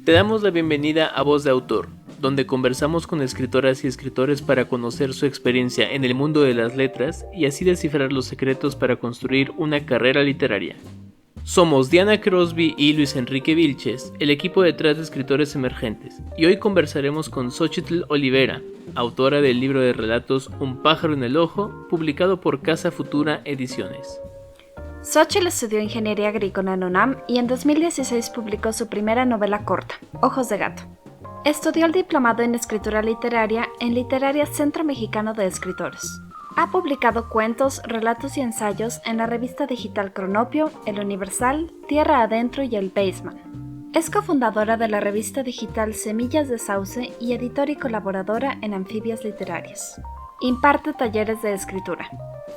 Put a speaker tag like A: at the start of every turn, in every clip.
A: Te damos la bienvenida a Voz de Autor, donde conversamos con escritoras y escritores para conocer su experiencia en el mundo de las letras y así descifrar los secretos para construir una carrera literaria. Somos Diana Crosby y Luis Enrique Vilches, el equipo detrás de Escritores Emergentes, y hoy conversaremos con Xochitl Olivera, autora del libro de relatos Un pájaro en el ojo, publicado por Casa Futura Ediciones.
B: Xochitl estudió Ingeniería Agrícola en UNAM y en 2016 publicó su primera novela corta, Ojos de Gato. Estudió el diplomado en Escritura Literaria en Literaria Centro Mexicano de Escritores. Ha publicado cuentos, relatos y ensayos en la revista digital Cronopio, El Universal, Tierra Adentro y El Baseman. Es cofundadora de la revista digital Semillas de Sauce y editora y colaboradora en Anfibias Literarias. Imparte talleres de escritura.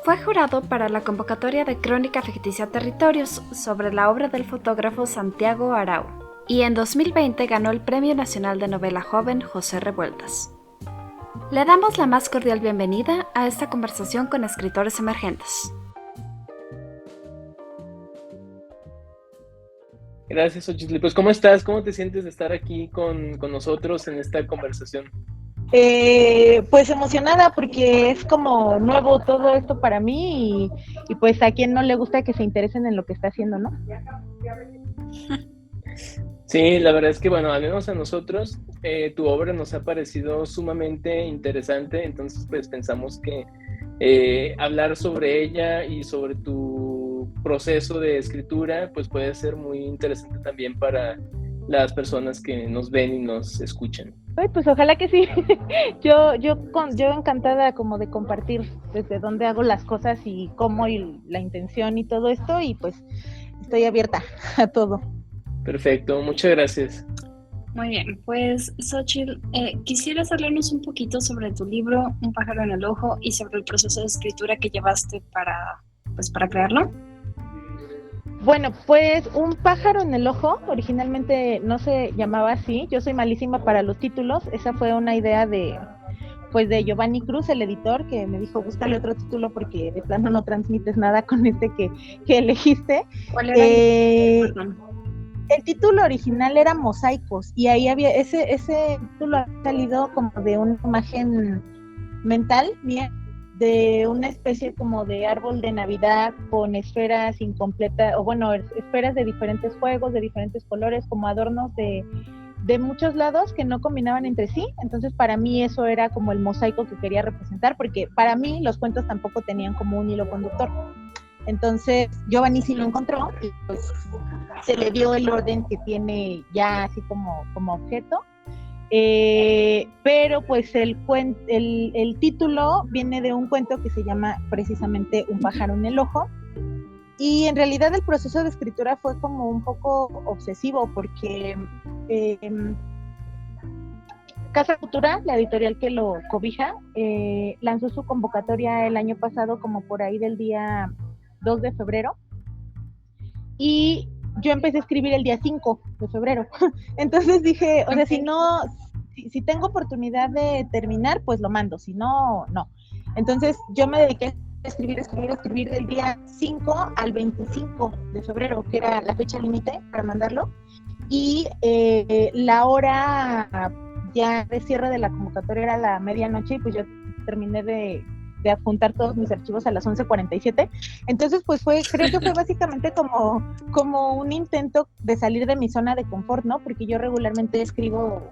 B: Fue jurado para la convocatoria de Crónica Ficticia Territorios sobre la obra del fotógrafo Santiago Arau, y en 2020 ganó el Premio Nacional de Novela Joven José Revueltas. Le damos la más cordial bienvenida a esta conversación con escritores emergentes.
A: Gracias, Xochitl. Pues, ¿cómo estás? ¿Cómo te sientes de estar aquí con nosotros en esta conversación?
C: Pues emocionada porque es como nuevo todo esto para mí y pues a quien no le gusta que se interesen en lo que está haciendo, ¿no?
A: Sí, la verdad es que, bueno, al menos a nosotros, tu obra nos ha parecido sumamente interesante, entonces pues pensamos que hablar sobre ella y sobre tu proceso de escritura, pues puede ser muy interesante también para las personas que nos ven y nos escuchan.
C: Ay, pues ojalá que sí. Yo encantada como de compartir desde dónde hago las cosas y cómo y la intención y todo esto, y pues estoy abierta a todo.
A: Perfecto, muchas gracias.
D: Muy bien, pues Xochitl, ¿quisieras hablarnos un poquito sobre tu libro Un pájaro en el ojo y sobre el proceso de escritura que llevaste para crearlo?
C: Bueno, pues Un pájaro en el ojo originalmente no se llamaba así. Yo soy malísima para los títulos. Esa fue una idea de Giovanni Cruz, el editor, que me dijo, búscale otro título porque de plano no transmites nada con este que elegiste.
D: ¿Cuál era
C: el título original era Mosaicos, y ahí había ese título ha salido como de una imagen mental mía, de una especie como de árbol de Navidad con esferas incompletas, o bueno, esferas de diferentes juegos, de diferentes colores, como adornos de muchos lados que no combinaban entre sí. Entonces para mí eso era como el mosaico que quería representar, porque para mí los cuentos tampoco tenían como un hilo conductor. Entonces Giovanni sí lo encontró y pues se le dio el orden que tiene ya así como objeto. Pero pues el título viene de un cuento que se llama precisamente Un pájaro en el ojo, y en realidad el proceso de escritura fue como un poco obsesivo porque Casa Futura, la editorial que lo cobija, lanzó su convocatoria el año pasado como por ahí del día 2 de febrero, y yo empecé a escribir el día 5 de febrero. Entonces dije, o sea, si tengo oportunidad de terminar, pues lo mando, si no, no. Entonces yo me dediqué a escribir del día 5 al 25 de febrero, que era la fecha límite para mandarlo, y la hora ya de cierre de la convocatoria era la medianoche, y pues yo terminé de adjuntar todos mis archivos a las 11:47. Entonces pues creo que fue básicamente como un intento de salir de mi zona de confort, ¿no? Porque yo regularmente escribo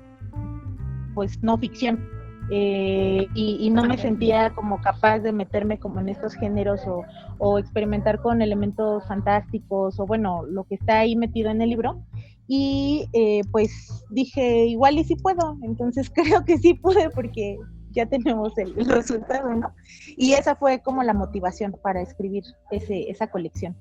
C: pues no ficción, y no me sentía como capaz de meterme como en estos géneros o experimentar con elementos fantásticos o bueno, lo que está ahí metido en el libro. Y pues dije, igual y sí puedo. Entonces creo que sí pude porque ya tenemos el resultado, ¿no? Y esa fue como la motivación para escribir esa colección.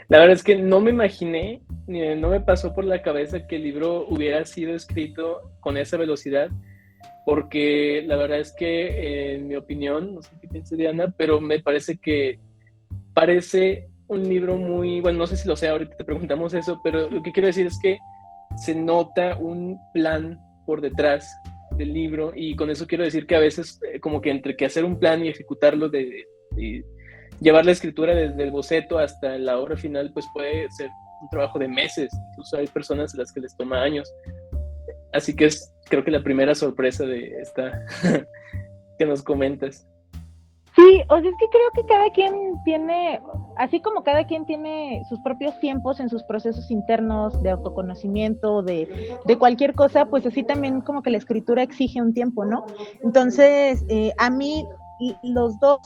A: La verdad es que no me imaginé, no me pasó por la cabeza que el libro hubiera sido escrito con esa velocidad, porque la verdad es que, en mi opinión, no sé qué piensa Diana, pero me parece que parece un libro muy, bueno, no sé si lo sé, ahorita te preguntamos eso, pero lo que quiero decir es que se nota un plan por detrás del libro, y con eso quiero decir que a veces como que entre que hacer un plan y ejecutarlo de llevar la escritura desde el boceto hasta la obra final, pues puede ser un trabajo de meses, incluso hay personas a las que les toma años. Así que es, creo que la primera sorpresa de esta que nos comentas.
C: Sí, o sea, es que creo que cada quien tiene, así como cada quien tiene sus propios tiempos en sus procesos internos de autoconocimiento, de cualquier cosa, pues así también como que la escritura exige un tiempo, ¿no? Entonces, a mí los dos,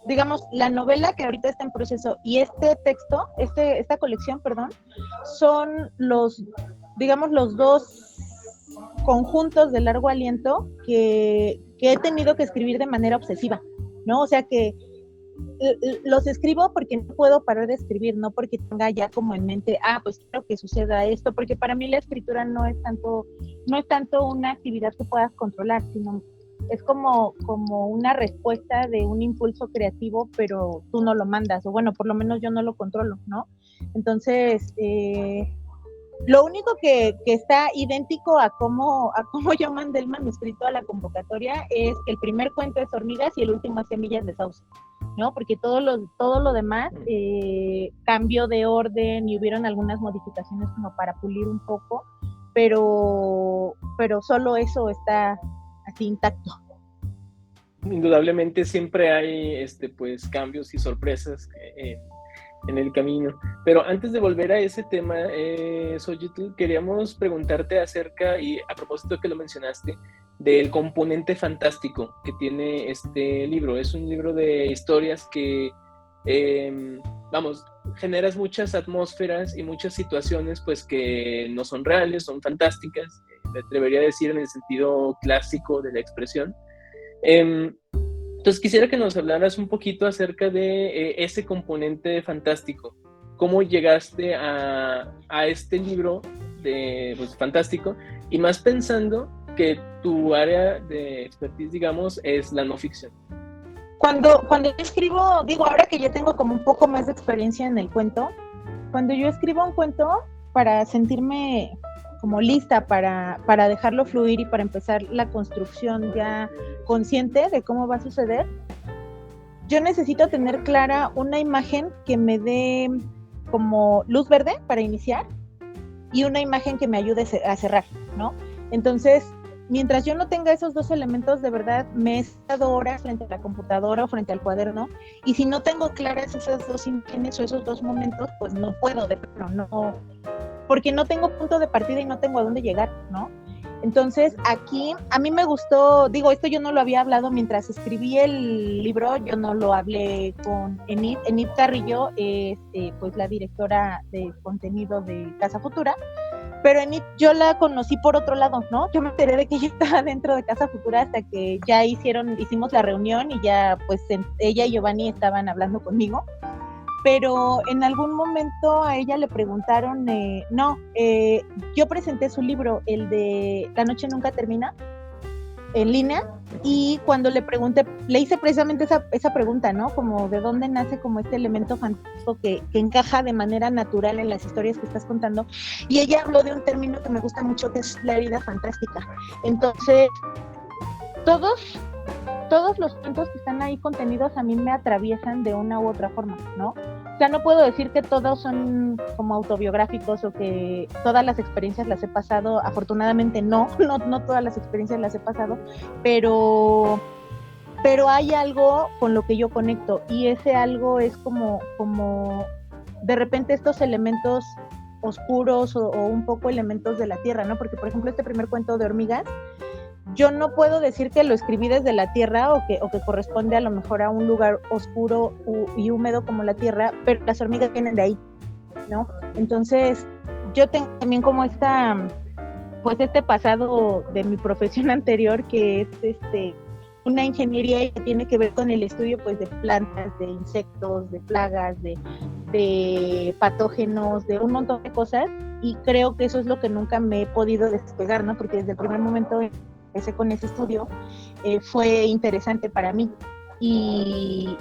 C: digamos, la novela que ahorita está en proceso y este texto, esta colección, perdón, son los, digamos, los dos conjuntos de largo aliento que he tenido que escribir de manera obsesiva, ¿no? O sea que los escribo porque no puedo parar de escribir, no porque tenga ya como en mente, pues quiero que suceda esto, porque para mí la escritura no es tanto una actividad que puedas controlar, sino es como una respuesta de un impulso creativo, pero tú no lo mandas, o bueno, por lo menos yo no lo controlo, ¿no? Entonces, lo único que está idéntico a cómo yo mandé el manuscrito a la convocatoria es que el primer cuento es Hormigas y el último es Semillas de Sauce, ¿no? Porque todo lo demás cambió de orden y hubieron algunas modificaciones como para pulir un poco, pero solo eso está así intacto.
A: Indudablemente siempre hay pues cambios y sorpresas en el camino. Pero antes de volver a ese tema, Xochitl, queríamos preguntarte acerca, y a propósito que lo mencionaste, del componente fantástico que tiene este libro. Es un libro de historias que, generas muchas atmósferas y muchas situaciones pues que no son reales, son fantásticas, me atrevería a decir en el sentido clásico de la expresión. Entonces quisiera que nos hablaras un poquito acerca de ese componente fantástico. ¿Cómo llegaste a este libro pues, fantástico? Y más pensando que tu área de expertise, digamos, es la no ficción.
C: Cuando yo escribo, digo, ahora que ya tengo como un poco más de experiencia en el cuento, cuando yo escribo un cuento para sentirme como lista para dejarlo fluir y para empezar la construcción ya consciente de cómo va a suceder, yo necesito tener clara una imagen que me dé como luz verde para iniciar y una imagen que me ayude a cerrar, ¿no? Entonces, mientras yo no tenga esos dos elementos, de verdad, me he estado horas frente a la computadora o frente al cuaderno, y si no tengo claras esas dos imágenes o esos dos momentos, pues no puedo, de plano, no, porque no tengo punto de partida y no tengo a dónde llegar, ¿no? Entonces, aquí, a mí me gustó, digo, esto yo no lo había hablado mientras escribí el libro, yo no lo hablé con Enid Carrillo, es pues la directora de contenido de Casa Futura, pero Enid yo la conocí por otro lado, ¿no? Yo me enteré de que ella estaba dentro de Casa Futura hasta que ya hicimos la reunión y ya pues ella y Giovanni estaban hablando conmigo. Pero en algún momento a ella le preguntaron, yo presenté su libro, el de La noche nunca termina, en línea, y cuando le pregunté, le hice precisamente esa pregunta, ¿no? Como de dónde nace como este elemento fantástico que encaja de manera natural en las historias que estás contando, y ella habló de un término que me gusta mucho, que es la herida fantástica. Entonces, todos los cuentos que están ahí contenidos a mí me atraviesan de una u otra forma, ¿no? O sea, no puedo decir que todos son como autobiográficos o que todas las experiencias las he pasado. Afortunadamente no todas las experiencias las he pasado, pero hay algo con lo que yo conecto, y ese algo es como de repente estos elementos oscuros o un poco elementos de la tierra, ¿no? Porque, por ejemplo, este primer cuento de Hormigas, yo no puedo decir que lo escribí desde la tierra o que corresponde a lo mejor a un lugar oscuro y húmedo como la tierra, pero las hormigas vienen de ahí, ¿no? Entonces, yo tengo también como este pasado de mi profesión anterior, que es una ingeniería que tiene que ver con el estudio pues de plantas, de insectos, de plagas, de patógenos, de un montón de cosas, y creo que eso es lo que nunca me he podido despegar, ¿no? Porque desde el primer momento empecé con ese estudio, fue interesante para mí, y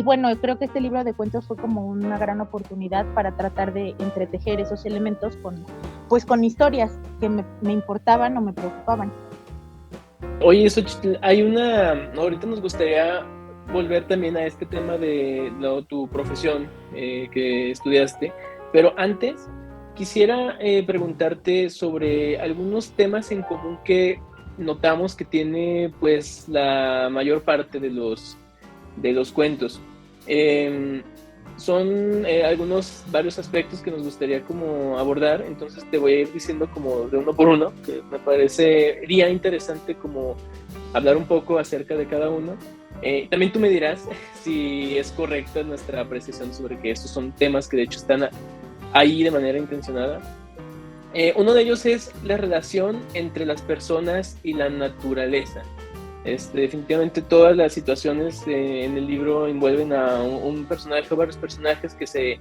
C: bueno, creo que este libro de cuentos fue como una gran oportunidad para tratar de entretejer esos elementos con historias que me importaban o me preocupaban.
A: Oye, Xochitl, ahorita nos gustaría volver también a este tema de tu profesión que estudiaste, Pero antes, quisiera preguntarte sobre algunos temas en común que notamos que tiene pues la mayor parte de los cuentos. Son varios aspectos que nos gustaría como abordar, entonces te voy a ir diciendo como de uno por uno, que me parecería interesante como hablar un poco acerca de cada uno. También tú me dirás si es correcta nuestra apreciación sobre que estos son temas que de hecho están ahí de manera intencionada. Uno de ellos es la relación entre las personas y la naturaleza. Definitivamente todas las situaciones en el libro envuelven a un personaje o varios personajes que se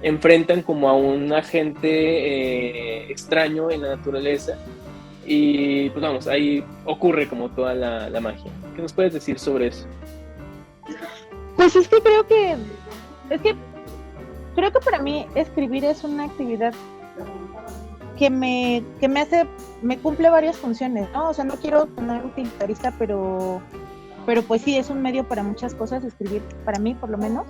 A: enfrentan como a un agente extraño en la naturaleza y pues vamos, ahí ocurre como toda la magia. ¿Qué nos puedes decir sobre eso?
C: Pues creo que para mí escribir es una actividad que me cumple varias funciones, ¿no? O sea, no quiero sonar utilitarista, pero pues sí, es un medio para muchas cosas escribir, para mí por lo menos.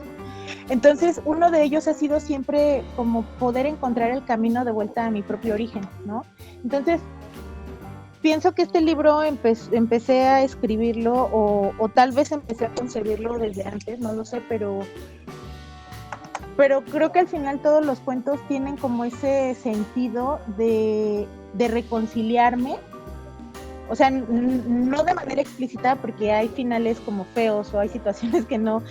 C: Entonces, uno de ellos ha sido siempre como poder encontrar el camino de vuelta a mi propio origen, ¿no? Entonces, pienso que este libro empecé a escribirlo o tal vez empecé a concebirlo desde antes, no lo sé, pero creo que al final todos los cuentos tienen como ese sentido de reconciliarme, o sea, no de manera explícita porque hay finales como feos o hay situaciones que no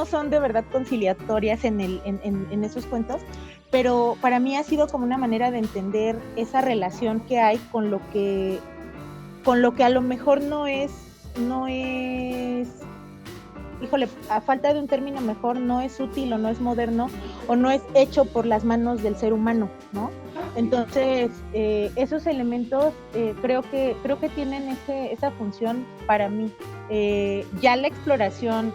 C: son de verdad conciliatorias en esos cuentos, pero para mí ha sido como una manera de entender esa relación que hay con lo que a lo mejor no es, híjole, a falta de un término mejor, no es útil o no es moderno o no es hecho por las manos del ser humano, ¿no? Entonces, esos elementos creo que tienen esa función para mí. Ya la exploración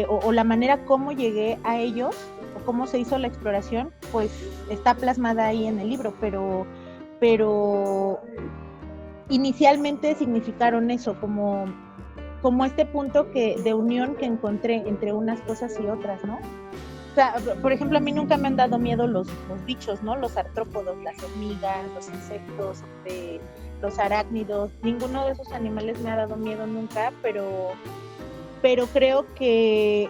C: o la manera como llegué a ellos o cómo se hizo la exploración, pues está plasmada ahí en el libro, pero inicialmente significaron eso, como este punto de unión que encontré entre unas cosas y otras, ¿no? O sea, por ejemplo, a mí nunca me han dado miedo los bichos, ¿no? Los artrópodos, las hormigas, los insectos, los arácnidos. Ninguno de esos animales me ha dado miedo nunca, pero creo que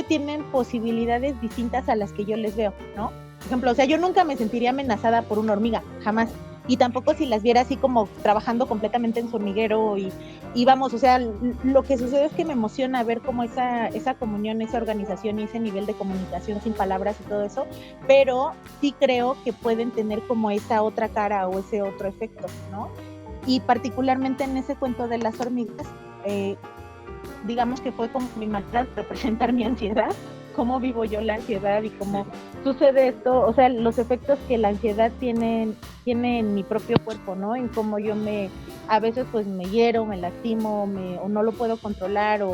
C: tienen posibilidades distintas a las que yo les veo, ¿no? Por ejemplo, o sea, yo nunca me sentiría amenazada por una hormiga, jamás. Y tampoco si las viera así como trabajando completamente en su hormiguero y vamos, o sea, lo que sucede es que me emociona ver como esa comunión, esa organización y ese nivel de comunicación sin palabras y todo eso, pero sí creo que pueden tener como esa otra cara o ese otro efecto, ¿no? Y particularmente en ese cuento de las hormigas, digamos que fue como mi manera de representar mi ansiedad, cómo vivo yo la ansiedad y cómo sucede esto, o sea, los efectos que la ansiedad tiene en mi propio cuerpo, ¿no? En cómo yo a veces pues me hiero, me lastimo, o no lo puedo controlar, o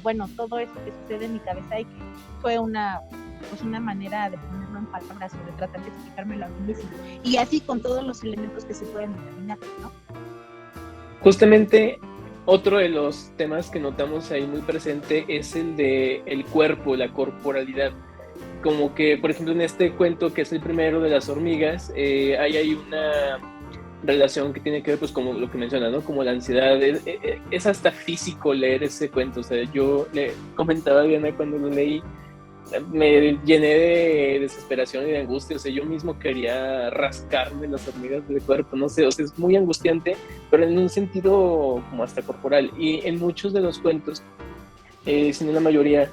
C: bueno, todo eso que sucede en mi cabeza y que fue una manera de ponerlo en palabras o de tratar de explicármelo a mí mismo. Y así con todos los elementos que se pueden determinar, ¿no?
A: Justamente otro de los temas que notamos ahí muy presente es el de el cuerpo, la corporalidad. Como que, por ejemplo, en este cuento, que es el primero de las hormigas, hay una relación que tiene que ver, pues, como lo que menciona, ¿no? Como la ansiedad. Es hasta físico leer ese cuento. O sea, yo le comentaba a Diana cuando lo leí, me llené de desesperación y de angustia. O sea, yo mismo quería rascarme las hormigas del cuerpo, no sé, o sea, es muy angustiante, pero en un sentido como hasta corporal. Y en muchos de los cuentos, si no en la mayoría,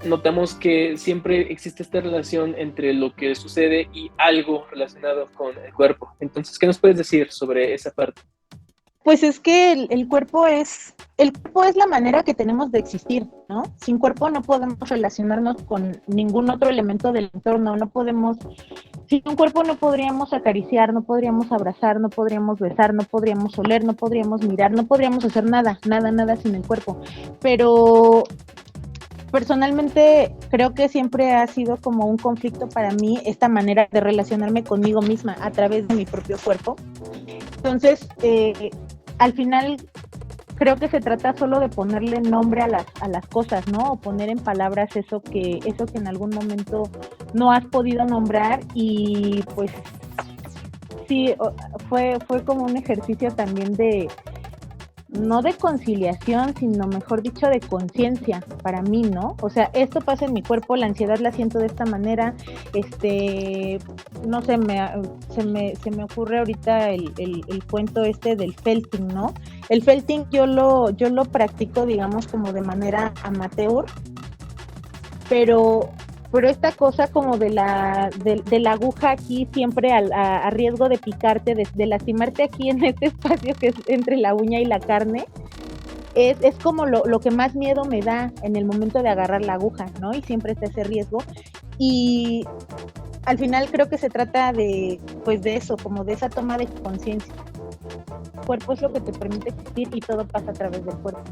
A: notamos que siempre existe esta relación entre lo que sucede y algo relacionado con el cuerpo. Entonces, ¿qué nos puedes decir sobre esa parte?
C: Pues es que el cuerpo es la manera que tenemos de existir, ¿no? Sin cuerpo no podemos relacionarnos con ningún otro elemento del entorno, sin un cuerpo no podríamos acariciar, no podríamos abrazar, no podríamos besar, no podríamos oler, no podríamos mirar, no podríamos hacer nada sin el cuerpo. Pero personalmente creo que siempre ha sido como un conflicto para mí esta manera de relacionarme conmigo misma a través de mi propio cuerpo. Entonces, al final creo que se trata solo de ponerle nombre a las cosas, ¿no? O poner en palabras eso que en algún momento no has podido nombrar, y pues sí, fue como un ejercicio también de, no de conciliación, sino mejor dicho de conciencia para mí, ¿no? O sea, esto pasa en mi cuerpo, la ansiedad la siento de esta manera, no sé, se me ocurre ahorita el cuento del felting, ¿no? El felting yo lo practico, digamos, como de manera amateur, pero esta cosa como de la aguja aquí siempre a riesgo de picarte, de lastimarte aquí en este espacio que es entre la uña y la carne, es como lo que más miedo me da en el momento de agarrar la aguja, ¿no? Y siempre está ese riesgo. Y al final creo que se trata de eso, como de esa toma de conciencia. El cuerpo es lo que te permite existir y todo pasa a través del cuerpo.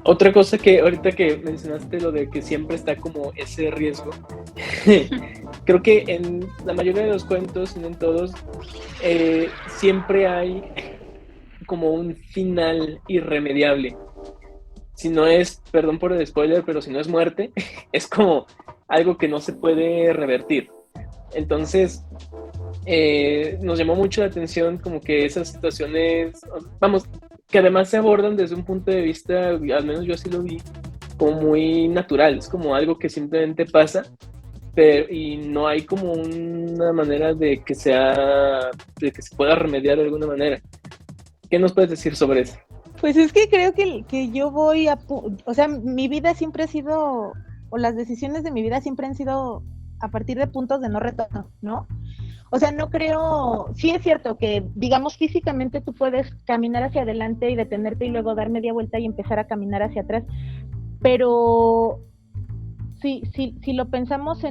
A: Otra cosa que ahorita que mencionaste, lo de que siempre está como ese riesgo, creo que en la mayoría de los cuentos, no en todos, siempre hay como un final irremediable. Si no es, perdón por el spoiler, pero si no es muerte, es como algo que no se puede revertir. Entonces, nos llamó mucho la atención como que esas situaciones, vamos, que además se abordan desde un punto de vista, al menos yo así lo vi, como muy natural, es como algo que simplemente pasa, y no hay como una manera de que se pueda remediar de alguna manera. ¿Qué nos puedes decir sobre eso?
C: Pues es que creo que yo voy o sea, mi vida siempre ha sido, o las decisiones de mi vida siempre han sido a partir de puntos de no retorno, ¿no? O sea, no creo, sí es cierto que, digamos, físicamente tú puedes caminar hacia adelante y detenerte y luego dar media vuelta y empezar a caminar hacia atrás, pero si lo pensamos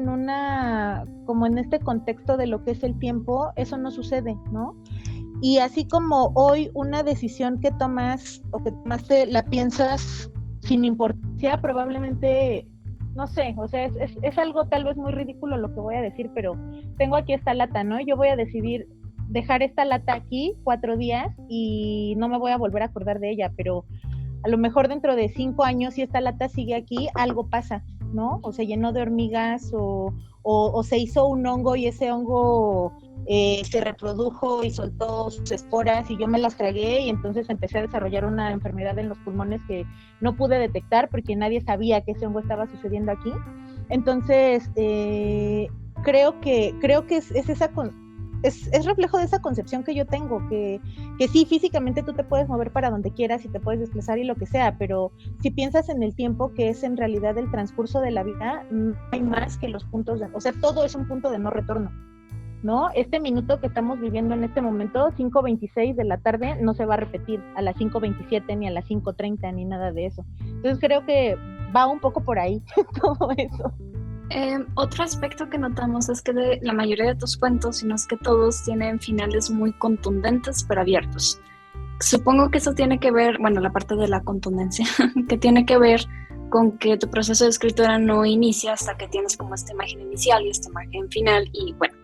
C: como en este contexto de lo que es el tiempo, eso no sucede, ¿no? Y así como hoy una decisión que tomas o que tomaste la piensas sin importancia, probablemente, no sé, o sea, es algo tal vez muy ridículo lo que voy a decir, pero tengo aquí esta lata, ¿no? Yo voy a decidir dejar esta lata aquí 4 días y no me voy a volver a acordar de ella, pero a lo mejor dentro de 5 años, si esta lata sigue aquí, algo pasa, ¿no? O se llenó de hormigas o se hizo un hongo y ese hongo se reprodujo y soltó sus esporas y yo me las tragué y entonces empecé a desarrollar una enfermedad en los pulmones que no pude detectar porque nadie sabía que ese hongo estaba sucediendo aquí. Entonces, creo que es reflejo de esa concepción que yo tengo, que sí, físicamente tú te puedes mover para donde quieras y te puedes desplazar y lo que sea, pero si piensas en el tiempo que es en realidad el transcurso de la vida, no hay más que los puntos o sea, todo es un punto de no retorno, ¿no? Este minuto que estamos viviendo en este momento, 5:26 de la tarde, no se va a repetir a las 5:27 ni a las 5:30 ni nada de eso. Entonces creo que va un poco por ahí todo eso.
D: Otro aspecto que notamos es que de la mayoría de tus cuentos, si no es que todos, tienen finales muy contundentes pero abiertos. Supongo que eso tiene que ver, bueno, la parte de la contundencia, que tiene que ver con que tu proceso de escritura no inicia hasta que tienes como esta imagen inicial y esta imagen final. Y bueno,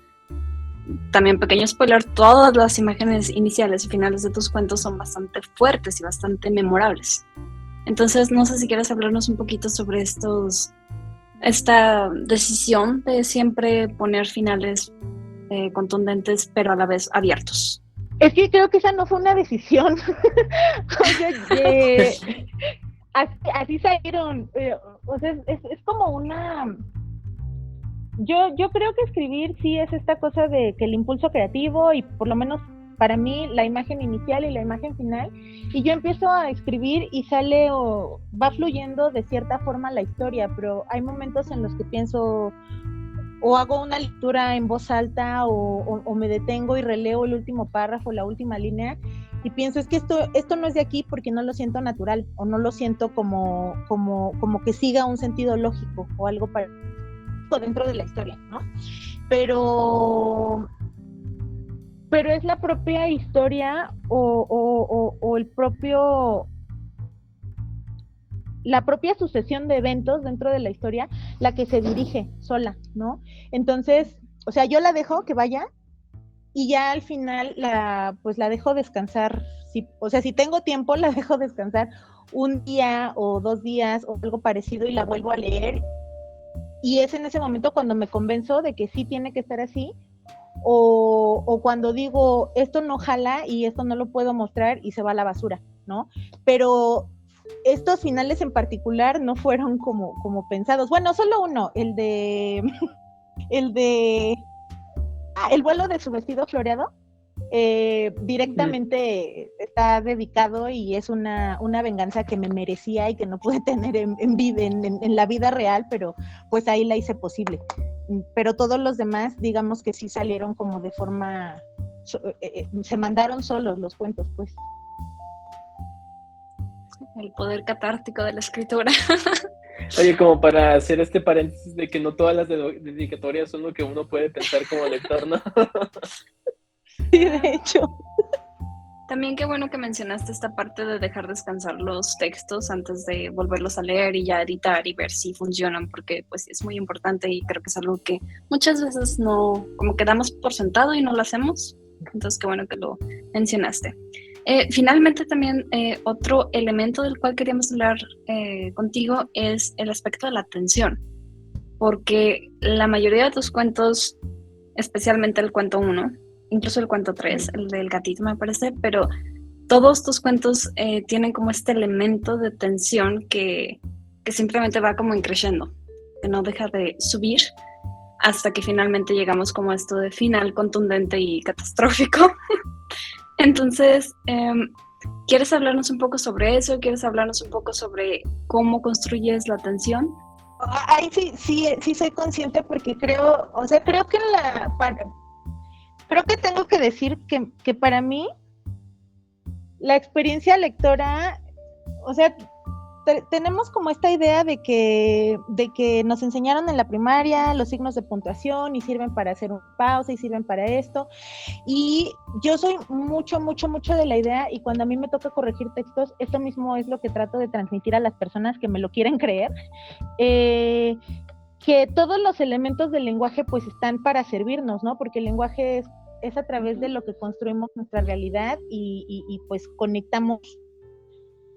D: también pequeño spoiler, todas las imágenes iniciales y finales de tus cuentos son bastante fuertes y bastante memorables. Entonces, no sé si quieres hablarnos un poquito sobre esta decisión de siempre poner finales contundentes pero a la vez abiertos.
C: Es que creo que esa no fue una decisión. O sea, así salieron. O sea, es como una... Yo creo que escribir sí es esta cosa de que el impulso creativo y por lo menos para mí la imagen inicial y la imagen final, y yo empiezo a escribir y sale o va fluyendo de cierta forma la historia, pero hay momentos en los que pienso o hago una lectura en voz alta o me detengo y releo el último párrafo, la última línea y pienso, es que esto no es de aquí porque no lo siento natural o no lo siento como que siga un sentido lógico o algo para dentro de la historia, ¿no? Pero es la propia historia o el propio, la propia sucesión de eventos dentro de la historia la que se dirige sola, ¿no? Entonces, o sea, yo la dejo que vaya y ya al final pues la dejo descansar, o sea, si tengo tiempo la dejo descansar un día o 2 días o algo parecido y la vuelvo a leer, y es en ese momento cuando me convenzo de que sí tiene que estar así, o cuando digo esto no jala y esto no lo puedo mostrar y se va a la basura, ¿no? Pero estos finales en particular no fueron como pensados. Bueno, solo uno, el de el vuelo de su vestido floreado, directamente está dedicado y es una venganza que me merecía y que no pude tener en la vida real, pero pues ahí la hice posible. Pero todos los demás, digamos que sí salieron como de forma, se mandaron solos los cuentos, pues.
D: El poder catártico de la escritura.
A: Oye, como para hacer este paréntesis de que no todas las dedicatorias son lo que uno puede pensar como lector, ¿no?
C: Sí, de hecho.
D: También qué bueno que mencionaste esta parte de dejar descansar los textos antes de volverlos a leer y ya editar y ver si funcionan, porque pues es muy importante y creo que es algo que muchas veces no, como que damos por sentado y no lo hacemos. Entonces qué bueno que lo mencionaste. Finalmente también otro elemento del cual queríamos hablar contigo es el aspecto de la atención, porque la mayoría de tus cuentos, especialmente el cuento 1, incluso el cuento 3, el del gatito me parece, pero todos tus cuentos tienen como este elemento de tensión que simplemente va como increciendo, que no deja de subir hasta que finalmente llegamos como a esto de final contundente y catastrófico. Entonces, ¿quieres hablarnos un poco sobre eso? ¿Quieres hablarnos un poco sobre cómo construyes la tensión?
C: Ay, sí soy consciente porque creo que tengo que decir que para mí la experiencia lectora, o sea, tenemos como esta idea de que nos enseñaron en la primaria los signos de puntuación y sirven para hacer una pausa y sirven para esto, y yo soy mucho de la idea, y cuando a mí me toca corregir textos, esto mismo es lo que trato de transmitir a las personas que me lo quieren creer, que todos los elementos del lenguaje pues están para servirnos, ¿no? Porque el lenguaje es a través de lo que construimos nuestra realidad y pues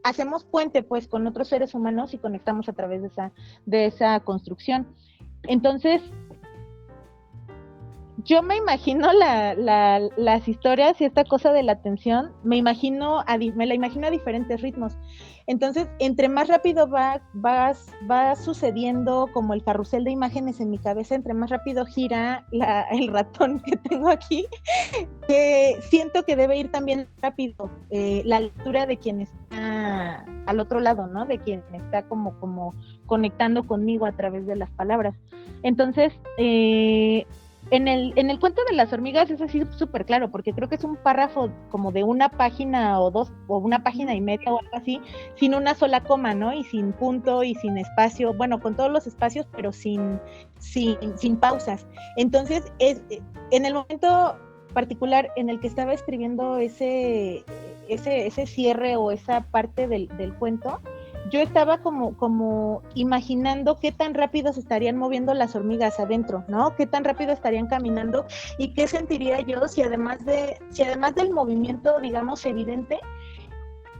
C: hacemos puente pues con otros seres humanos y conectamos a través de esa construcción. Entonces, yo me imagino las historias y esta cosa de la atención, me la imagino a diferentes ritmos. Entonces, entre más rápido va sucediendo como el carrusel de imágenes en mi cabeza, entre más rápido gira el ratón que tengo aquí, siento que debe ir también rápido la lectura de quien está al otro lado, ¿no? De quien está como conectando conmigo a través de las palabras. Entonces, en el cuento de las hormigas es así súper claro, porque creo que es un párrafo como de una página o dos, o una página y media o algo así, sin una sola coma, ¿no? Y sin punto y sin espacio, bueno, con todos los espacios, pero sin pausas. Entonces, en el momento particular en el que estaba escribiendo ese cierre o esa parte del cuento, yo estaba como imaginando qué tan rápido se estarían moviendo las hormigas adentro, ¿no? Qué tan rápido estarían caminando y qué sentiría yo si además del movimiento, digamos, evidente,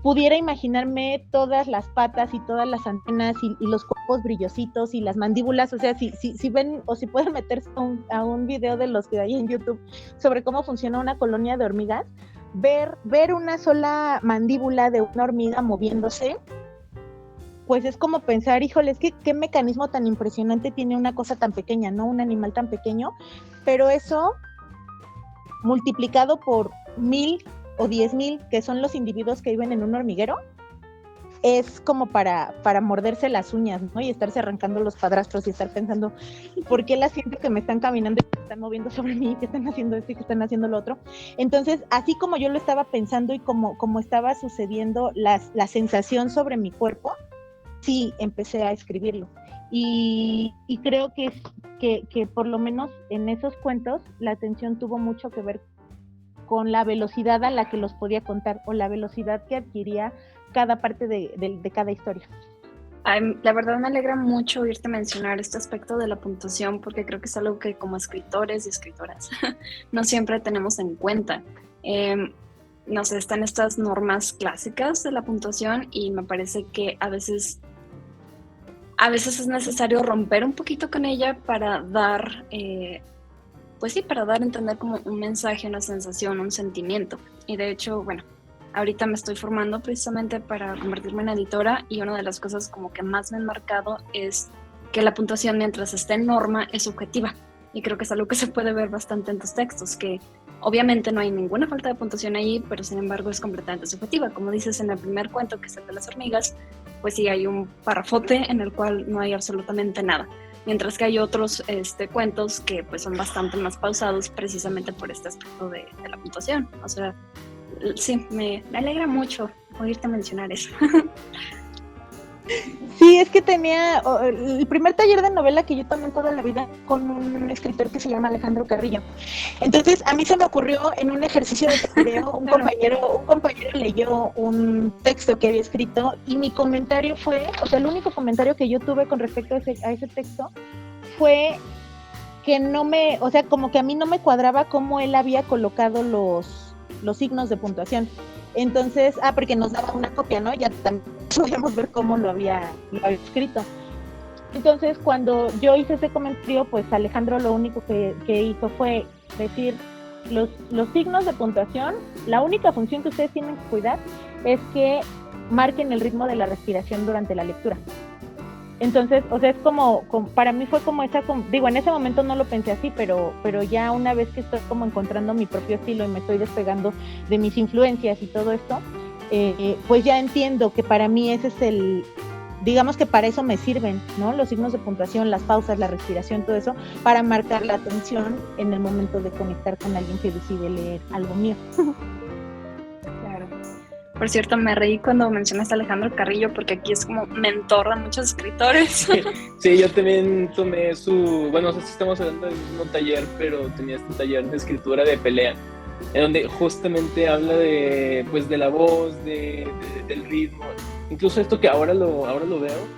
C: pudiera imaginarme todas las patas y todas las antenas y los cuerpos brillositos y las mandíbulas. O sea, si ven o si pueden meterse a un video de los que hay en YouTube sobre cómo funciona una colonia de hormigas, ver una sola mandíbula de una hormiga moviéndose, pues es como pensar, híjole, es que qué mecanismo tan impresionante tiene una cosa tan pequeña, ¿no? Un animal tan pequeño, pero eso multiplicado por 1,000 o 10,000, que son los individuos que viven en un hormiguero, es como para morderse las uñas, ¿no? Y estarse arrancando los padrastros y estar pensando, ¿por qué las siento que me están caminando y que están moviendo sobre mí, que están haciendo esto y que están haciendo lo otro? Entonces, así como yo lo estaba pensando y como estaba sucediendo la sensación sobre mi cuerpo, sí empecé a escribirlo. Y creo que por lo menos en esos cuentos la atención tuvo mucho que ver con la velocidad a la que los podía contar o la velocidad que adquiría cada parte de cada historia.
D: La verdad me alegra mucho oírte mencionar este aspecto de la puntuación porque creo que es algo que como escritores y escritoras no siempre tenemos en cuenta. No sé, están estas normas clásicas de la puntuación y me parece que a veces es necesario romper un poquito con ella para dar, pues sí, para dar a entender como un mensaje, una sensación, un sentimiento. Y de hecho, bueno, ahorita me estoy formando precisamente para convertirme en editora y una de las cosas como que más me han marcado es que la puntuación mientras esté en norma es subjetiva. Y creo que es algo que se puede ver bastante en tus textos, que obviamente no hay ninguna falta de puntuación ahí, pero sin embargo es completamente subjetiva. Como dices en el primer cuento, que es el de las hormigas, pues sí hay un parrafote en el cual no hay absolutamente nada. Mientras que hay otros cuentos que pues son bastante más pausados precisamente por este aspecto de la puntuación. O sea, sí, me alegra mucho oírte mencionar eso.
C: Sí, es que tenía el primer taller de novela que yo tomé toda la vida con un escritor que se llama Alejandro Carrillo. Entonces, a mí se me ocurrió en un ejercicio de tablero, un compañero leyó un texto que había escrito y mi comentario fue, o sea, el único comentario que yo tuve con respecto a ese texto fue que o sea, como que a mí no me cuadraba cómo él había colocado los signos de puntuación. Entonces, porque nos daba una copia, ¿no? Ya también podíamos ver cómo lo había escrito. Entonces, cuando yo hice ese comentario, pues Alejandro lo único que hizo fue decir, los signos de puntuación, la única función que ustedes tienen que cuidar es que marquen el ritmo de la respiración durante la lectura. Entonces, o sea, es como para mí fue como digo, en ese momento no lo pensé así, pero ya una vez que estoy como encontrando mi propio estilo y me estoy despegando de mis influencias y todo esto, pues ya entiendo que para mí ese es digamos que para eso me sirven, ¿no? Los signos de puntuación, las pausas, la respiración, todo eso, para marcar la atención en el momento de conectar con alguien que decide leer algo mío.
D: Por cierto, me reí cuando mencionaste a Alejandro Carrillo porque aquí es como mentor de muchos escritores.
A: Sí, yo también tomé bueno, no sé si estamos hablando del mismo taller, pero tenía este taller de escritura de pelea, en donde justamente habla de la voz, del ritmo, incluso esto que ahora lo veo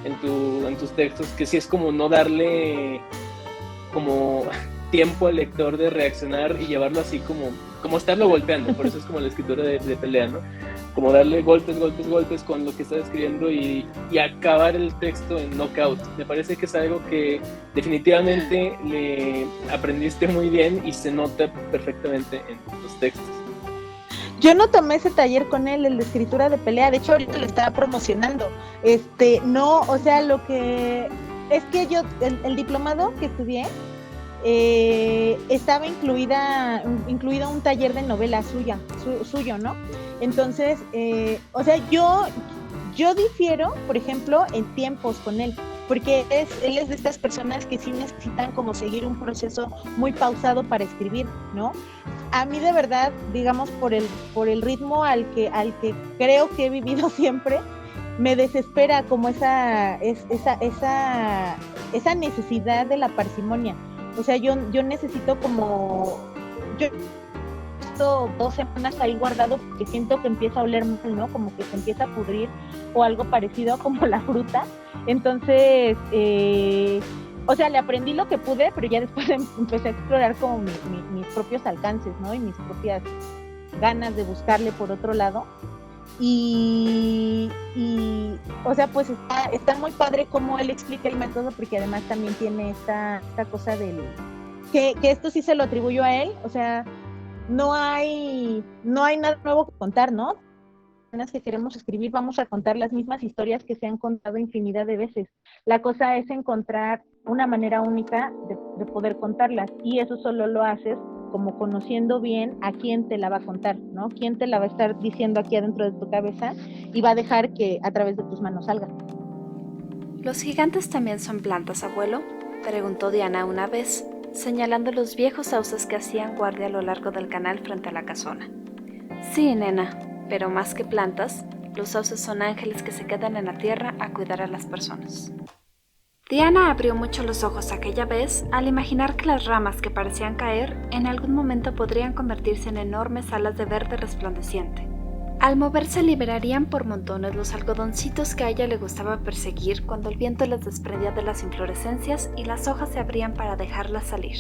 A: en tus textos, que sí es como no darle como tiempo al lector de reaccionar y llevarlo así como estarlo golpeando, por eso es como la escritura de pelea, ¿no? Como darle golpes con lo que estás escribiendo y acabar el texto en knockout. Me parece que es algo que definitivamente le aprendiste muy bien y se nota perfectamente en tus textos.
C: Yo no tomé ese taller con él, el de escritura de pelea, de hecho ahorita lo estaba promocionando. No, o sea, lo que es que yo, el diplomado que estudié, estaba incluido un taller de novela suyo, ¿no? Entonces, o sea, yo difiero, por ejemplo, en tiempos con él, porque él es de estas personas que sí necesitan como seguir un proceso muy pausado para escribir, ¿no? A mí de verdad, digamos, por el ritmo al que creo que he vivido siempre, me desespera como esa necesidad de la parsimonia. O sea, yo necesito yo esto 2 semanas ahí guardado porque siento que empieza a oler mal, ¿no? Como que se empieza a pudrir o algo parecido como la fruta. Entonces, o sea, le aprendí lo que pude, pero ya después empecé a explorar como mis propios alcances, ¿no? Y mis propias ganas de buscarle por otro lado. Y o sea, pues está muy padre cómo él explica el método, porque además también tiene esta cosa que esto sí se lo atribuyo a él, o sea, no hay nada nuevo que contar, ¿no? Las que queremos escribir vamos a contar las mismas historias que se han contado infinidad de veces. La cosa es encontrar una manera única de poder contarlas, y eso solo lo haces como conociendo bien a quién te la va a contar, ¿no? Quién te la va a estar diciendo aquí adentro de tu cabeza y va a dejar que a través de tus manos salga.
B: ¿Los gigantes también son plantas, abuelo?, preguntó Diana una vez, señalando los viejos sauces que hacían guardia a lo largo del canal frente a la casona. Sí, nena, pero más que plantas, los sauces son ángeles que se quedan en la tierra a cuidar a las personas. Diana abrió mucho los ojos aquella vez al imaginar que las ramas que parecían caer en algún momento podrían convertirse en enormes alas de verde resplandeciente. Al moverse liberarían por montones los algodoncitos que a ella le gustaba perseguir cuando el viento les desprendía de las inflorescencias y las hojas se abrían para dejarlas salir.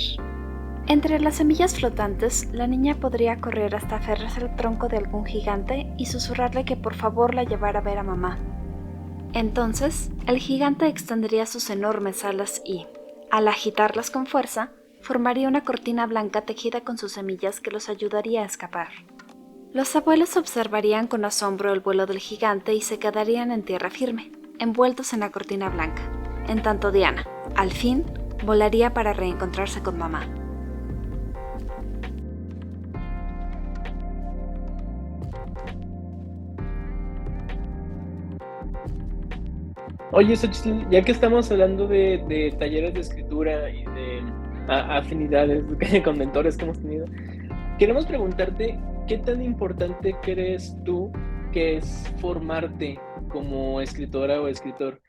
B: Entre las semillas flotantes, la niña podría correr hasta aferrarse al tronco de algún gigante y susurrarle que por favor la llevara a ver a mamá. Entonces, el gigante extendería sus enormes alas y, al agitarlas con fuerza, formaría una cortina blanca tejida con sus semillas que los ayudaría a escapar. Los abuelos observarían con asombro el vuelo del gigante y se quedarían en tierra firme, envueltos en la cortina blanca, en tanto Diana, al fin, volaría para reencontrarse con mamá.
A: Oye, Xochitl, ya que estamos hablando de talleres de escritura y de afinidades con mentores que hemos tenido, queremos preguntarte qué tan importante crees tú que es formarte como escritora o escritor.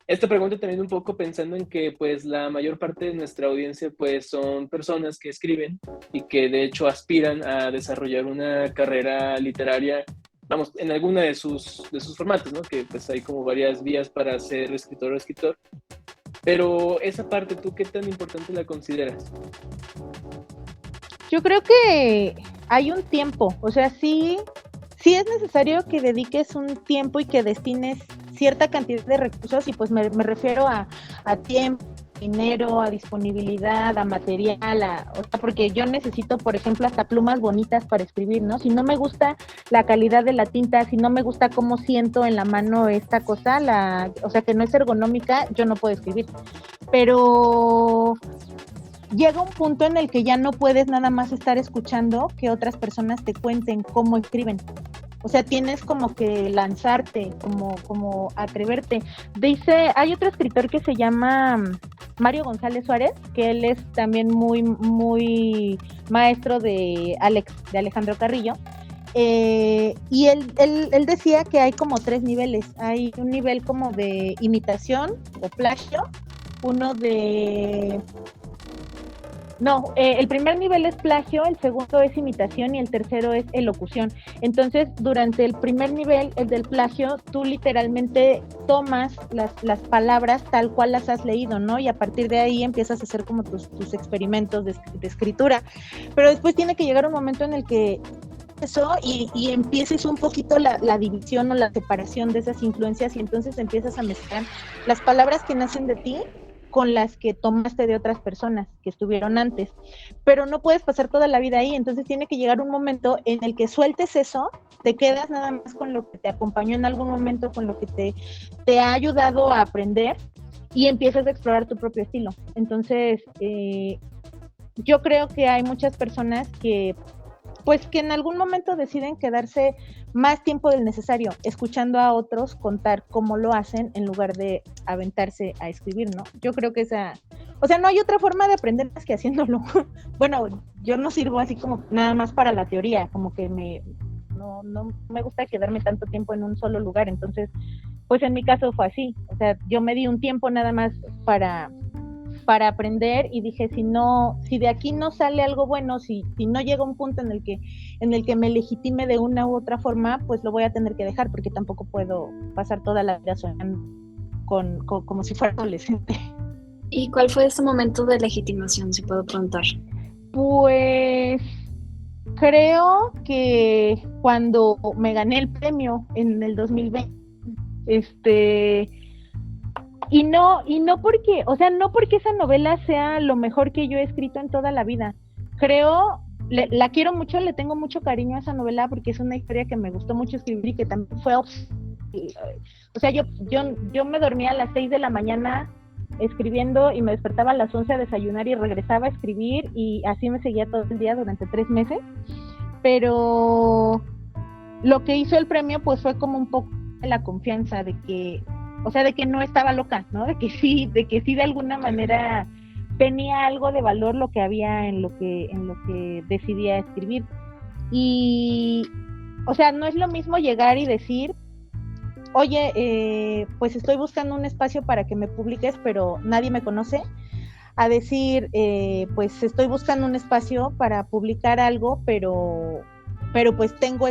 A: Esta pregunta también un poco pensando en que pues la mayor parte de nuestra audiencia pues son personas que escriben y que de hecho aspiran a desarrollar una carrera literaria, vamos, en alguna de sus formatos, ¿no? Que pues hay como varias vías para ser escritor o escritor. Pero esa parte, ¿tú qué tan importante la consideras?
C: Yo creo que hay un tiempo, o sea, sí es necesario que dediques un tiempo y que destines cierta cantidad de recursos, y pues me refiero a tiempo, dinero, a disponibilidad, a material, o sea, porque yo necesito, por ejemplo, hasta plumas bonitas para escribir, ¿no? Si no me gusta la calidad de la tinta, si no me gusta cómo siento en la mano esta cosa, o sea, que no es ergonómica, yo no puedo escribir. Pero llega un punto en el que ya no puedes nada más estar escuchando que otras personas te cuenten cómo escriben. O sea, tienes como que lanzarte, como atreverte. Hay otro escritor que se llama Mario González Suárez, que él es también muy, muy maestro de Alejandro Carrillo. Y él decía que hay como 3 niveles. Hay un nivel como de imitación o plagio, uno de... No, el primer nivel es plagio, el segundo es imitación y el tercero es elocución. Entonces, durante el primer nivel, el del plagio, tú literalmente tomas las palabras tal cual las has leído, ¿no? Y a partir de ahí empiezas a hacer como tus experimentos de escritura. Pero después tiene que llegar un momento en el que eso y empieces un poquito la división o la separación de esas influencias, y entonces empiezas a mezclar las palabras que nacen de ti con las que tomaste de otras personas que estuvieron antes, pero no puedes pasar toda la vida ahí. Entonces tiene que llegar un momento en el que sueltes eso, te quedas nada más con lo que te acompañó en algún momento, con lo que te ha ayudado a aprender, y empiezas a explorar tu propio estilo. Entonces, yo creo que hay muchas personas que en algún momento deciden quedarse más tiempo del necesario escuchando a otros contar cómo lo hacen en lugar de aventarse a escribir, ¿no? Yo creo que no hay otra forma de aprender más que haciéndolo. Bueno, yo no sirvo así como nada más para la teoría, como que no me gusta quedarme tanto tiempo en un solo lugar. Entonces, pues en mi caso fue así. O sea, yo me di un tiempo nada más para aprender, y dije, si de aquí no sale algo bueno, si no llega un punto en el que me legitime de una u otra forma, pues lo voy a tener que dejar, porque tampoco puedo pasar toda la vida soñando como si fuera adolescente.
D: ¿Y cuál fue ese momento de legitimación, si puedo preguntar?
C: Pues creo que cuando me gané el premio en el 2020, y no porque, o sea, no porque esa novela sea lo mejor que yo he escrito en toda la vida. Creo, la quiero mucho, le tengo mucho cariño a esa novela porque es una historia que me gustó mucho escribir y que también fue... O sea, yo me dormía a las 6 de la mañana escribiendo y me despertaba a las 11 a desayunar y regresaba a escribir, y así me seguía todo el día durante 3 meses. Pero lo que hizo el premio pues fue como un poco la confianza de que no estaba loca, ¿no? De que sí de alguna manera tenía algo de valor lo que había en lo que decidía escribir. Y, o sea, no es lo mismo llegar y decir, oye, pues estoy buscando un espacio para que me publiques, pero nadie me conoce, a decir, pues estoy buscando un espacio para publicar algo, pero pero pues tengo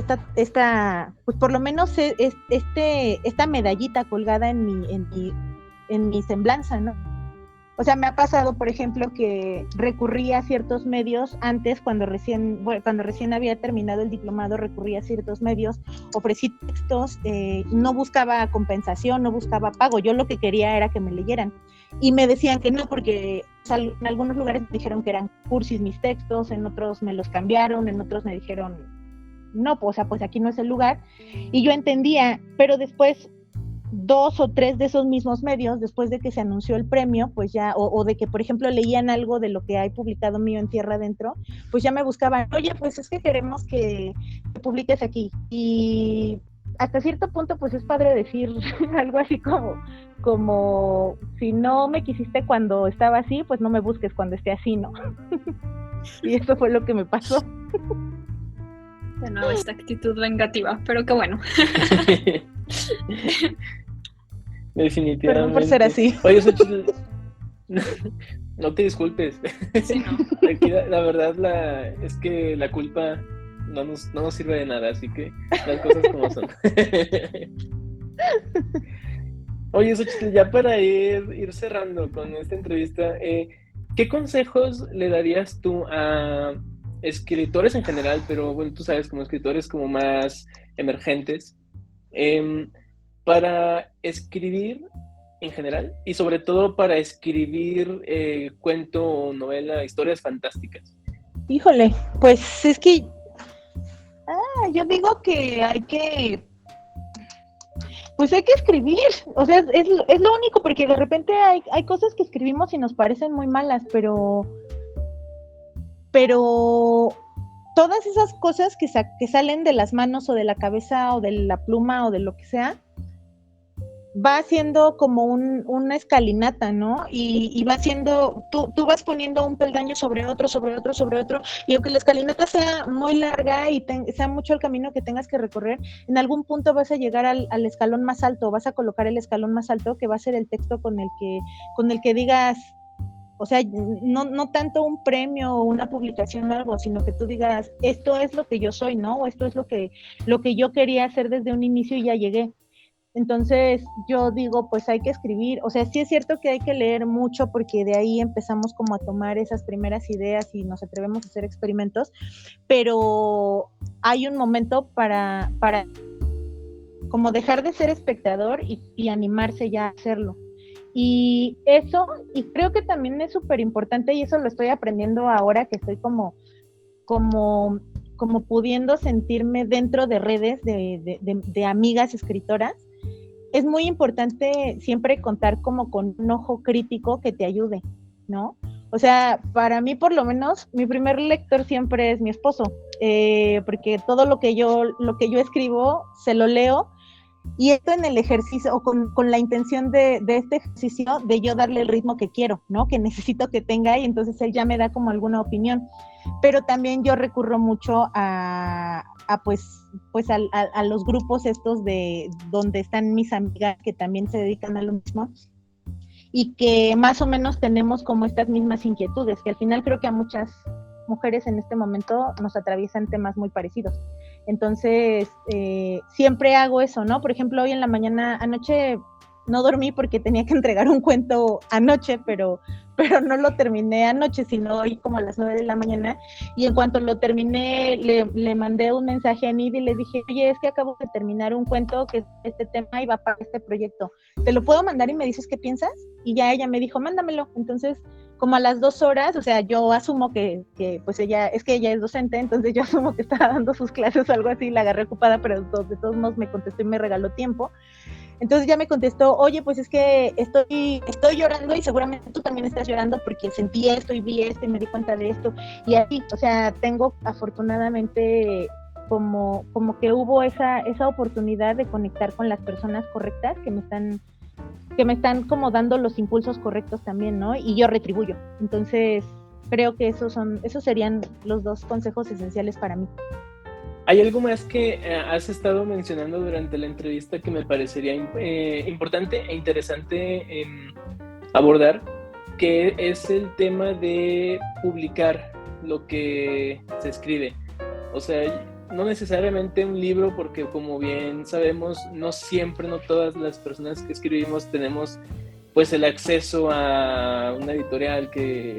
C: pues por lo menos esta medallita colgada en mi semblanza, ¿no? O sea, me ha pasado, por ejemplo, que recurrí a ciertos medios antes, cuando recién había terminado el diplomado, recurrí a ciertos medios, ofrecí textos, no buscaba compensación, no buscaba pago, yo lo que quería era que me leyeran. Y me decían que no, porque en algunos lugares me dijeron que eran cursis mis textos, en otros me los cambiaron, en otros me dijeron, no, pues, o sea, pues aquí no es el lugar. Y yo entendía, pero después 2 o 3 de esos mismos medios, después de que se anunció el premio, pues ya, o de que, por ejemplo, leían algo de lo que hay publicado mío en Tierra Adentro, pues ya me buscaban, oye, pues es que queremos que publiques aquí. Y hasta cierto punto, pues es padre decir algo así como, si no me quisiste cuando estaba así, pues no me busques cuando esté así, ¿no? Y eso fue lo que me pasó.
D: De nuevo, esta actitud vengativa, pero qué bueno.
A: Definitivamente.
C: Perdón por ser así.
A: Oye, Xochitl, no te disculpes.
D: Sí, ¿no?
A: Aquí la verdad es que la culpa no nos sirve de nada, así que las cosas como son. Oye, Xochitl, ya para ir cerrando con esta entrevista, ¿qué consejos le darías tú a escritores en general, pero bueno, tú sabes, como escritores como más emergentes, para escribir en general y sobre todo para escribir cuento o novela, historias fantásticas?
C: Híjole, pues es que yo digo que hay que escribir, o sea, es lo único, porque de repente hay cosas que escribimos y nos parecen muy malas, pero todas esas cosas que salen de las manos o de la cabeza o de la pluma o de lo que sea, va haciendo como una escalinata, ¿no? Y va haciendo, tú vas poniendo un peldaño sobre otro, y aunque la escalinata sea muy larga y sea mucho el camino que tengas que recorrer, en algún punto vas a llegar al escalón más alto, vas a colocar el escalón más alto, que va a ser el texto con el que digas, o sea, no tanto un premio o una publicación o algo, sino que tú digas, esto es lo que yo soy, ¿no? O esto es lo que yo quería hacer desde un inicio y ya llegué. Entonces yo digo, pues hay que escribir, o sea, sí es cierto que hay que leer mucho, porque de ahí empezamos como a tomar esas primeras ideas y nos atrevemos a hacer experimentos, pero hay un momento para como dejar de ser espectador y animarse ya a hacerlo. Y eso, y creo que también es súper importante, y eso lo estoy aprendiendo ahora que estoy como pudiendo sentirme dentro de redes de amigas escritoras. Es muy importante siempre contar como con un ojo crítico que te ayude, ¿no? O sea, para mí por lo menos, mi primer lector siempre es mi esposo, porque todo lo que yo escribo se lo leo, y esto en el ejercicio, o con la intención de este ejercicio, de yo darle el ritmo que quiero, ¿no? Que necesito que tenga, y entonces él ya me da como alguna opinión. Pero también yo recurro mucho a los grupos estos de donde están mis amigas que también se dedican a lo mismo, y que más o menos tenemos como estas mismas inquietudes, que al final creo que a muchas mujeres en este momento nos atraviesan temas muy parecidos. Entonces, siempre hago eso, ¿no? Por ejemplo, hoy en la mañana, anoche no dormí porque tenía que entregar un cuento anoche, pero no lo terminé anoche, sino hoy como a las 9 de la mañana, y en cuanto lo terminé, le mandé un mensaje a Nid y le dije, oye, es que acabo de terminar un cuento que es este tema y va para este proyecto, ¿te lo puedo mandar y me dices qué piensas? Y ya ella me dijo, mándamelo. Entonces, como a las 2 horas, o sea, yo asumo que pues ella es docente, entonces yo asumo que estaba dando sus clases o algo así, la agarré ocupada, pero de todos modos me contestó y me regaló tiempo. Entonces ya me contestó, oye, pues es que estoy llorando, y seguramente tú también estás llorando porque sentí esto y vi esto y me di cuenta de esto. Y así, o sea, tengo afortunadamente como que hubo esa oportunidad de conectar con las personas correctas que me están como dando los impulsos correctos también, ¿no? Y yo retribuyo. Entonces, creo que esos serían los 2 consejos esenciales para mí.
A: ¿Hay algo más que has estado mencionando durante la entrevista que me parecería importante e interesante abordar, que es el tema de publicar lo que se escribe? O sea, no necesariamente un libro, porque como bien sabemos, no siempre, no todas las personas que escribimos tenemos pues el acceso a una editorial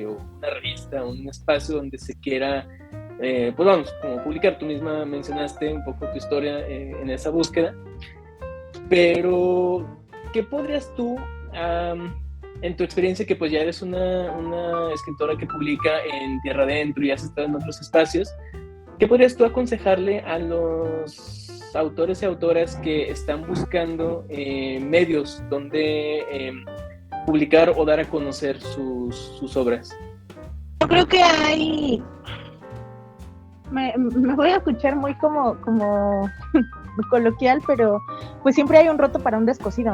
A: o una revista, un espacio donde se quiera, pues vamos, como publicar. Tú misma mencionaste un poco tu historia en esa búsqueda, pero ¿qué podrías tú, en tu experiencia, que pues ya eres una escritora que publica en Tierra Adentro y has estado en otros espacios, qué podrías tú aconsejarle a los autores y autoras que están buscando medios donde publicar o dar a conocer sus obras?
C: Yo creo que hay... Me voy a escuchar muy como coloquial, pero pues siempre hay un roto para un descosido.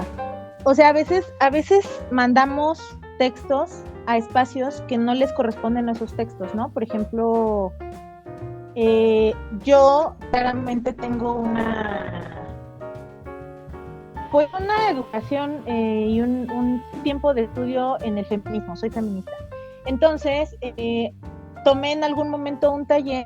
C: O sea, a veces mandamos textos a espacios que no les corresponden a esos textos, ¿no? Por ejemplo, yo claramente tengo una educación y un tiempo de estudio en el feminismo, soy feminista. Entonces, tomé en algún momento un taller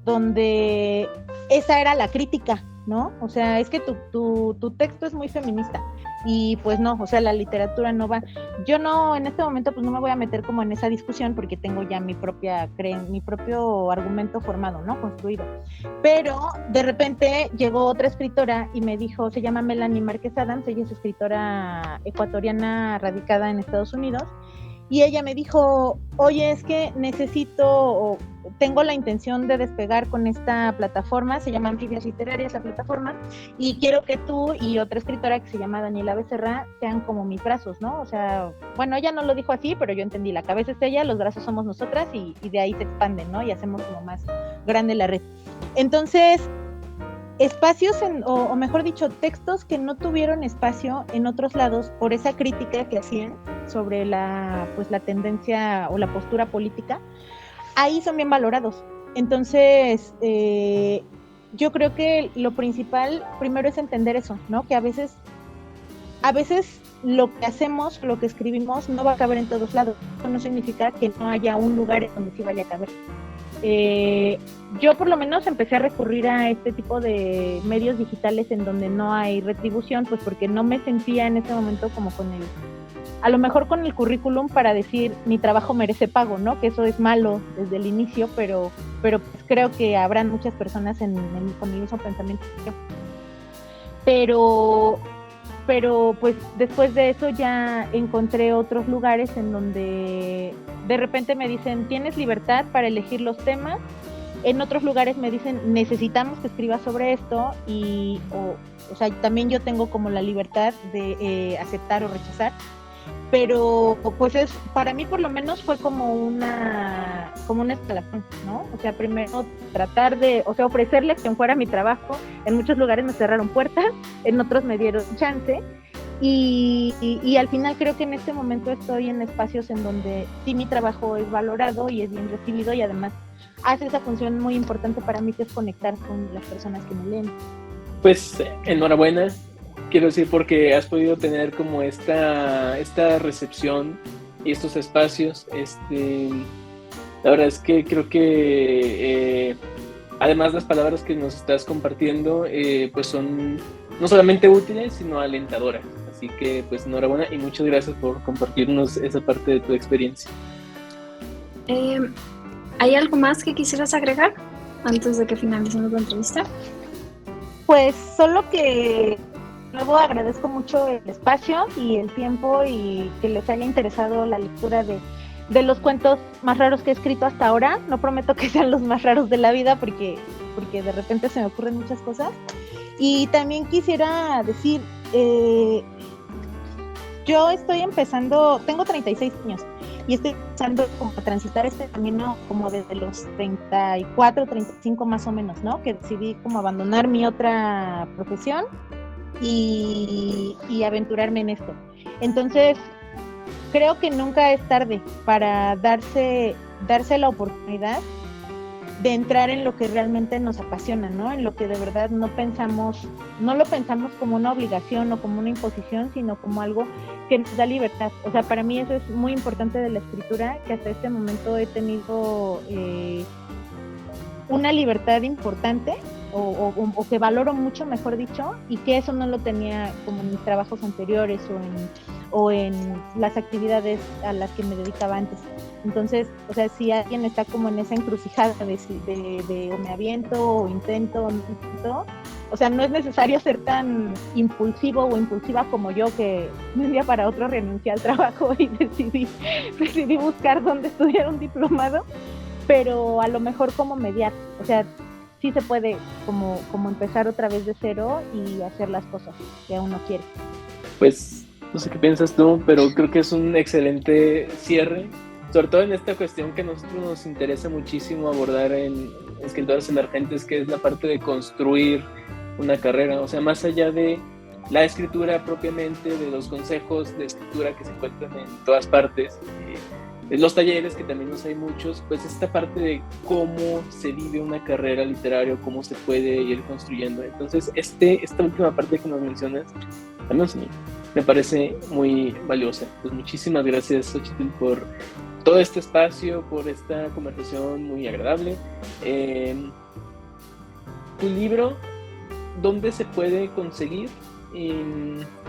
C: donde esa era la crítica, ¿no? O sea, es que tu texto es muy feminista. Y pues no, o sea, la literatura no va. Yo no, en este momento, pues no me voy a meter como en esa discusión porque tengo ya mi propio argumento formado, ¿no? Construido. Pero de repente llegó otra escritora y me dijo, se llama Melanie Márquez Adams, ella es escritora ecuatoriana radicada en Estados Unidos, y ella me dijo, oye, es que tengo la intención de despegar con esta plataforma, se llama Anfibias Literarias la plataforma, y quiero que tú y otra escritora que se llama Daniela Becerra sean como mis brazos, ¿no? O sea, bueno, ella no lo dijo así, pero yo entendí, la cabeza es ella, los brazos somos nosotras, y de ahí se expanden, ¿no? Y hacemos como más grande la red. Entonces, espacios, o mejor dicho, textos que no tuvieron espacio en otros lados por esa crítica que hacían sobre la tendencia o la postura política, ahí son bien valorados. Entonces, yo creo que lo principal primero es entender eso, ¿no? Que a veces lo que hacemos, lo que escribimos, no va a caber en todos lados. Eso no significa que no haya un lugar en donde sí vaya a caber. Yo por lo menos empecé a recurrir a este tipo de medios digitales en donde no hay retribución, pues porque no me sentía en ese momento como a lo mejor con el currículum para decir mi trabajo merece pago, ¿no? Que eso es malo desde el inicio, pero pues creo que habrán muchas personas con el mismo pensamiento que yo. Pero pues después de eso ya encontré otros lugares en donde de repente me dicen, tienes libertad para elegir los temas. En otros lugares me dicen, necesitamos que escribas sobre esto, o sea, también yo tengo como la libertad de aceptar o rechazar. Pero pues para mí por lo menos fue como un escalafón, ¿no? O sea, primero tratar ofrecerle que fuera mi trabajo. En muchos lugares me cerraron puertas, en otros me dieron chance, y al final creo que en este momento estoy en espacios en donde sí mi trabajo es valorado y es bien recibido, y además hace esa función muy importante para mí, que es conectar con las personas que me leen.
A: Pues enhorabuena. Quiero decir, porque has podido tener como esta recepción y estos espacios. La verdad es que creo que además las palabras que nos estás compartiendo pues son no solamente útiles, sino alentadoras. Así que pues enhorabuena y muchas gracias por compartirnos esa parte de tu experiencia.
D: ¿Hay algo más que quisieras agregar antes de que finalicemos la entrevista?
C: Pues solo que luego agradezco mucho el espacio y el tiempo, y que les haya interesado la lectura de los cuentos más raros que he escrito hasta ahora. No prometo que sean los más raros de la vida porque de repente se me ocurren muchas cosas. Y también quisiera decir, yo estoy empezando, tengo 36 años y estoy empezando como a transitar este camino como desde los 34, 35 más o menos, ¿no? Que decidí como abandonar mi otra profesión y aventurarme en esto. Entonces, creo que nunca es tarde para darse la oportunidad de entrar en lo que realmente nos apasiona, ¿no? En lo que de verdad no lo pensamos como una obligación o como una imposición, sino como algo que nos da libertad. O sea, para mí eso es muy importante de la escritura, que hasta este momento he tenido una libertad importante o que valoro mucho, mejor dicho, y que eso no lo tenía como en mis trabajos anteriores o en las actividades a las que me dedicaba antes. Entonces, o sea, si alguien está como en esa encrucijada de o me aviento o intento o no intento, o sea, no es necesario ser tan impulsivo o impulsiva como yo, que de un día para otro renuncié al trabajo y decidí buscar dónde estudiar un diplomado, pero a lo mejor como mediar, o sea, sí se puede como empezar otra vez de cero y hacer las cosas que uno quiere.
A: Pues no sé qué piensas tú, pero creo que es un excelente cierre, sobre todo en esta cuestión que a nosotros nos interesa muchísimo abordar en Escritores Emergentes, que es la parte de construir una carrera, o sea, más allá de la escritura propiamente, de los consejos de escritura que se encuentran en todas partes, los talleres, que también los hay muchos, pues esta parte de cómo se vive una carrera literaria, cómo se puede ir construyendo. Entonces, esta última parte que nos mencionas, al menos a mí, me parece muy valiosa. Pues muchísimas gracias, Xochitl, por todo este espacio, por esta conversación muy agradable. Tu libro, ¿dónde se puede conseguir? Y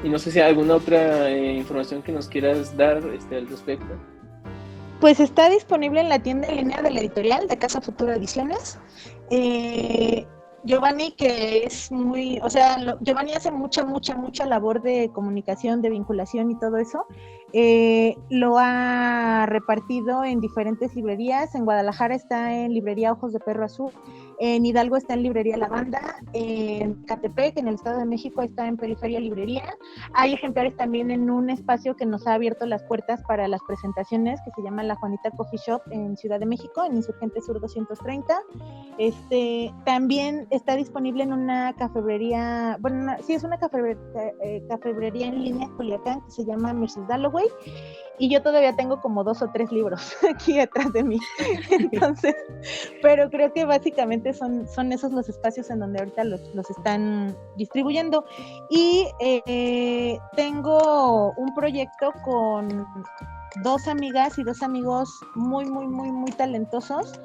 A: no sé si hay alguna otra información que nos quieras dar al respecto.
C: Pues está disponible en la tienda en línea de la editorial de Casa Futura Ediciones. Giovanni, que es muy, o sea, Giovanni hace mucha labor de comunicación, de vinculación y todo eso. Lo ha repartido en diferentes librerías. En Guadalajara está en librería Ojos de Perro Azul, en Hidalgo está en librería Lavanda, en Catepec, en el Estado de México, está en Periferia Librería. Hay ejemplares también en un espacio que nos ha abierto las puertas para las presentaciones, que se llama La Juanita Coffee Shop en Ciudad de México, en Insurgente Sur 230. También está disponible en una cafebrería, bueno, sí, es una cafebrería en línea en Culiacán, que se llama Mrs. Dalloway, y yo todavía tengo como 2 o 3 libros aquí detrás de mí. Entonces, pero creo que básicamente son esos los espacios en donde ahorita los están distribuyendo. Y tengo un proyecto con 2 amigas y 2 amigos muy talentosos,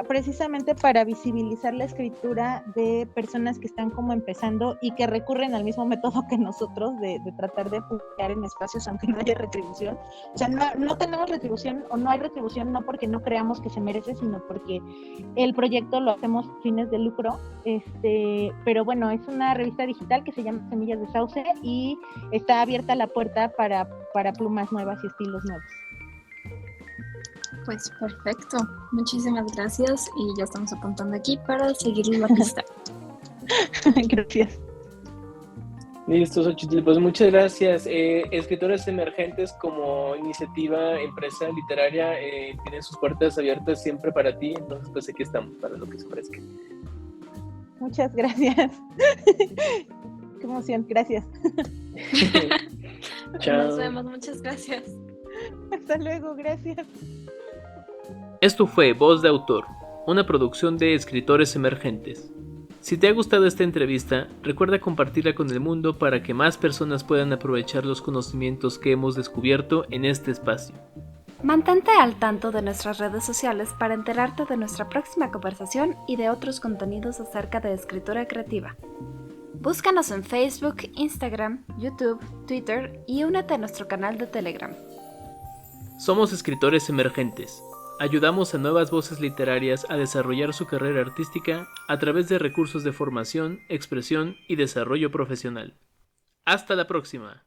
C: precisamente para visibilizar la escritura de personas que están como empezando y que recurren al mismo método que nosotros de tratar de publicar en espacios aunque no haya retribución. O sea, no tenemos retribución, o no hay retribución, no porque no creamos que se merece, sino porque el proyecto lo hacemos fines de lucro. Pero bueno, es una revista digital que se llama Semillas de Sauce y está abierta la puerta para plumas nuevas y estilos nuevos.
D: Pues perfecto, muchísimas gracias y ya estamos apuntando aquí para seguir la pista.
C: Gracias.
A: Listo, Xochitl, pues muchas gracias. Escritores Emergentes como iniciativa, empresa literaria, tiene sus puertas abiertas siempre para ti, entonces pues aquí estamos para lo que se ofrezca.
C: Muchas gracias. Qué emoción, gracias.
A: Chao.
D: Nos vemos, muchas gracias.
C: Hasta luego, gracias.
E: Esto fue Voz de Autor, una producción de Escritores Emergentes. Si te ha gustado esta entrevista, recuerda compartirla con el mundo para que más personas puedan aprovechar los conocimientos que hemos descubierto en este espacio.
B: Mantente al tanto de nuestras redes sociales para enterarte de nuestra próxima conversación y de otros contenidos acerca de escritura creativa. Búscanos en Facebook, Instagram, YouTube, Twitter y únete a nuestro canal de Telegram.
E: Somos Escritores Emergentes. Ayudamos a nuevas voces literarias a desarrollar su carrera artística a través de recursos de formación, expresión y desarrollo profesional. ¡Hasta la próxima!